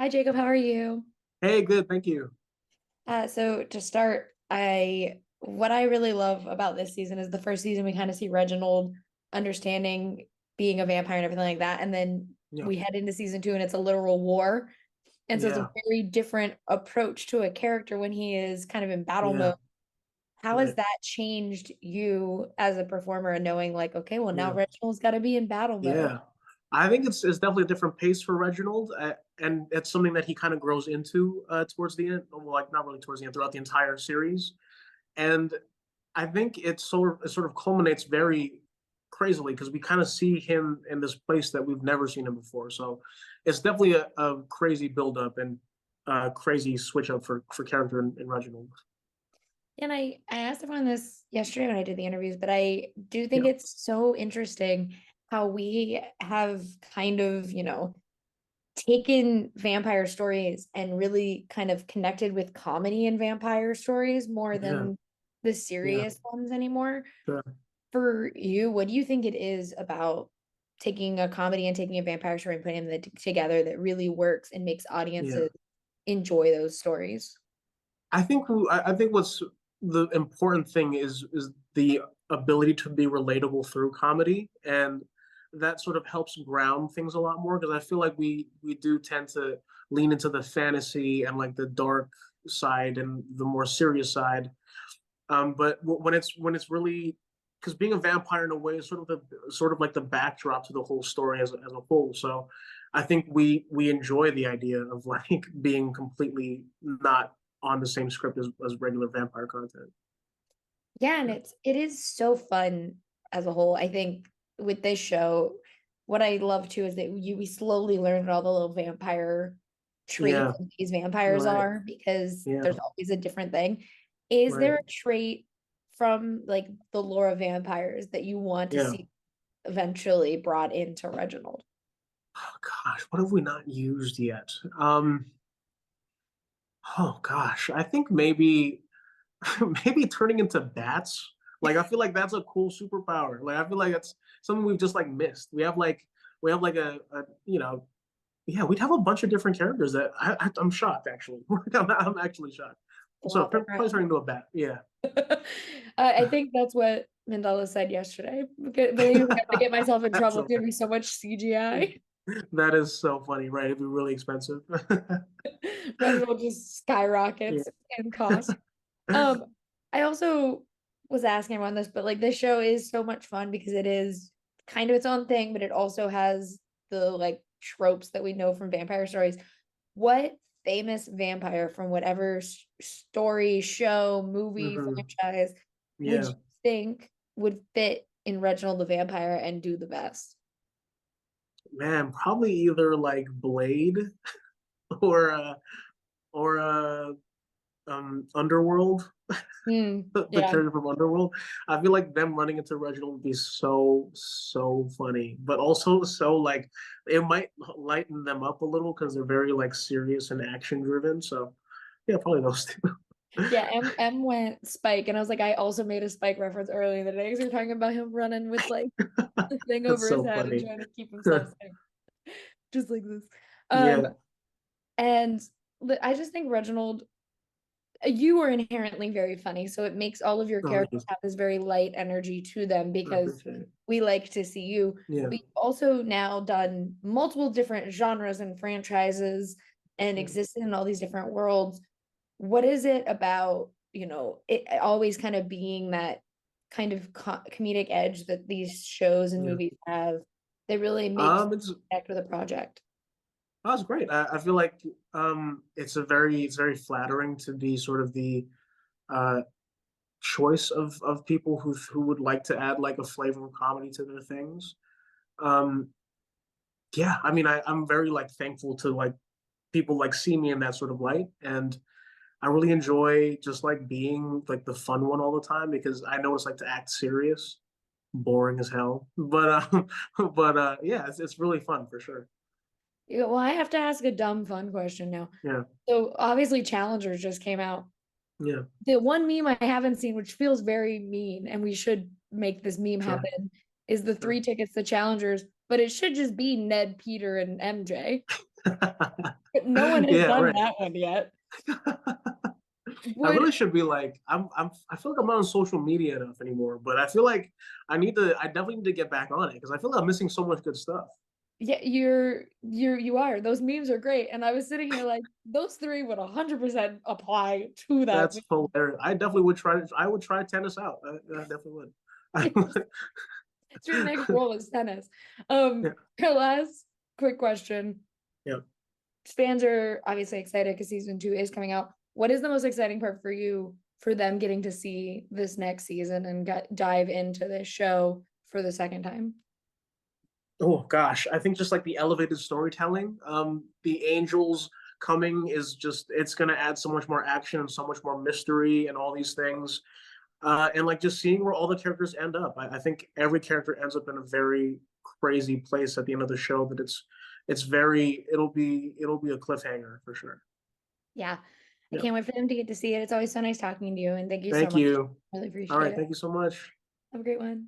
Hi, Jacob. How are you? Hey, good, thank you. So to start, I what I really love about this season is the first season we kind of see Reginald understanding being a vampire and everything like that, and then Yeah, we head into season two and it's a literal war, and so it's a yeah, very different approach to a character when he is kind of in battle yeah, mode. How has right, that changed you as a performer and knowing like, okay, well now yeah, Reginald's got to be in battle mode? yeah. I think it's definitely a different pace for Reginald, and it's something that he kind of grows into towards the end. Well, like not really towards the end, throughout the entire series. And I think it sort of culminates very crazily because we kind of see him in this place that we've never seen him before. So it's definitely a crazy build up and crazy switch up for character in Reginald. And I asked everyone this yesterday when I did the interviews, but I do think Yeah, it's so interesting how we have kind of, taken vampire stories and really kind of connected with comedy in vampire stories more yeah, than the yeah, serious ones anymore. sure. For you, what do you think it is about taking a comedy and taking a vampire story and putting them together that really works and makes Yeah. audiences enjoy those stories? I think what's the important thing is the ability to be relatable through comedy, and that sort of helps ground things a lot more because I feel like we do tend to lean into the fantasy and like the dark side and the more serious side. But when it's really because being a vampire in a way is sort of like the backdrop to the whole story as a whole. So I think we enjoy the idea of like being completely not on the same script as regular vampire content. Yeah, and it is so fun as a whole. I think with this show, what I love too is that we slowly learn what all the little vampire traits Yeah, of these vampires right. are because Yeah, there's always a different thing. Is there right. a trait from like the lore of vampires that you want to Yeah. see eventually brought into Reginald? Oh gosh, what have we not used yet? Um, oh gosh, I think maybe maybe turning into bats. Like I feel like that's a cool superpower. Like I feel like that's something we've just like missed. We have like a yeah, we'd have a bunch of different characters that I'm shocked actually. I'm actually shocked. So Flop probably around. turning into a bat. Yeah. I think that's what Mandela said yesterday. But I have to get myself in That's trouble. It's so gonna be so much CGI. that is so funny, right? It'd be really expensive. Reginald just Yeah. skyrockets in cost. Um, I also was asking everyone this, but like this show is so much fun because it is kind of its own thing, but it also has the like tropes that we know from vampire stories. What famous vampire from whatever story, show, movie, Hmm. franchise would Yeah. you think would fit in Reginald the Vampire and do the best? Man, probably either like Blade or Underworld. The Yeah. character from Underworld. I feel like them running into Reginald would be so funny, but also so like it might lighten them up a little because they're very like serious and action driven. So yeah, probably those two. Yeah, M went Spike, and I was like, I also made a Spike reference earlier in the day because we were talking about him running with like the thing That's over his so head and funny. trying to keep himself safe, just like this. Um, Yeah. and I just think Reginald, you are inherently very funny, so it makes all of your Oh, characters have this very light energy to them I because appreciate it. we like to see you. Yeah. But you've also now done multiple different genres and franchises and Yeah. existed in all these different worlds. What is it about, it always kind of being that kind of comedic edge that these shows and Yeah. movies have that really makes you It's connect with a project? That's great. I feel like it's very flattering to be sort of the uh choice of people who would like to add like a flavor of comedy to their things. Um, yeah, I mean, I'm very like thankful to like people like see me in that sort of light, and I really enjoy just like being like the fun one all the time because I know it's like to act serious, boring as hell, but yeah, it's really fun for sure. Yeah, well, I have to ask a dumb fun question now. Yeah, So obviously Challengers just came out. yeah, The one meme I haven't seen, which feels very mean, and we should make this meme sure, happen, is the sure. three tickets to Challengers, but it should just be Ned, Peter, and MJ. But no one has Yeah, done right. that one yet. I Would really should be like I feel like I'm not on social media enough anymore, but I feel like I definitely need to get back on it because I feel like I'm missing so much good stuff. Yeah, you are. Those memes are great. And I was sitting here like those three would 100% apply to that That's meme. hilarious. I definitely would try. I would try tennis out. I definitely would. I would. It's your next role is tennis. Yeah, Our last quick question. yeah. Fans are obviously excited because season 2 is coming out. What is the most exciting part for you for them getting to see this next season and dive into this show for the second time? Oh gosh, I think just like the elevated storytelling. The angels coming is just it's gonna add so much more action and so much more mystery and all these things. And like just seeing where all the characters end up. I think every character ends up in a very crazy place at the end of the show that it's very it'll be a cliffhanger for sure. Yeah. I Yeah. can't wait for them to get to see it. It's always so nice talking to you, and thank you so Thank much. you. Really All appreciate right, it. thank you so much. Have a great one.